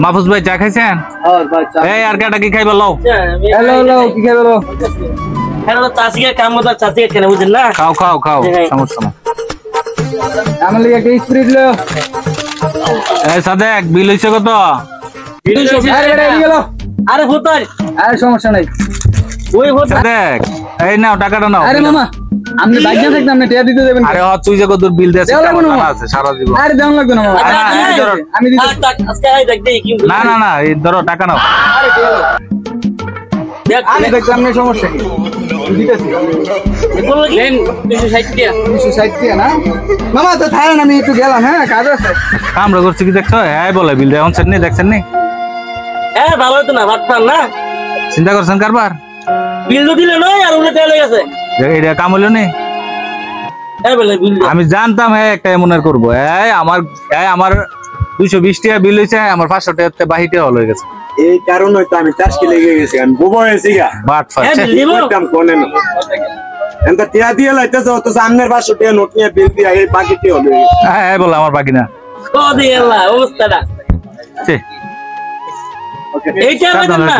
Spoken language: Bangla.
মাহফুজ ভাই চা খাইছেন? এই আর কাটা কি খাইবা লও? হ্যালো কি খাইবা লও? হ্যালো চাচিকে কাম মত চাচিকে কেন বুঝেন না? খাও সমস্যা না। আমার লাগি একটা স্পিরিট লও। এই সাদেক বিল হইছে কত? আরে বেটা গেল। আরে ভূতার আরে সমস্যা নাই। ওই ভূতার সাদেক এই নাও টাকাটা নাও। আরে মামা আপনি বাইক না থাকতে আপনি টাকা দিতে দেবেন। আরে তুই যে কত বিল দিছিস টাকা আছে সারা জীবন। আরে দেন লাগবে না মামা। আমি দিতে আজকে আই দেখ দেই কি না এই ধরো টাকা নাও। দেখ আরে দেখলাম না সমস্যা কি দিতেছি বল লেন 260 টাকা 260 টাকা না মামা তো থাকেন আমি একটু গেলাম হ্যাঁ কাজ আছে আমরা করছি কি দেখছো এই বলে বিল দেন সেন নেই দেখছেন নি হ্যাঁ ভালো তো না ভাত পান না চিন্তা করছেন কারবার বিল তো দিলে নয় আর উনি তেল গেছে এইটা কাম হলো নি এই বলে বিল আমি জানতাম একটা এমনের করব আমার 220 টাকা বিল হইছে আমার 500 টাকাতে বাহিতে হল হয়ে গেছে এই কারণে তো আমি টাস্কে লেগে গেছি আমি বুবো হয়েছি গা বাট ফাটছে করতাম কোনে না এন্ড টিয়া দিয়ে লাইতেছে তো সামনের 500 টাকা নোট নিয়ে বিল দিয়া এই বাকিটি হবে হ্যাঁ বলে আমার বাকি না ও দি আল্লাহ অবস্থাটা ছি এইটা হবে না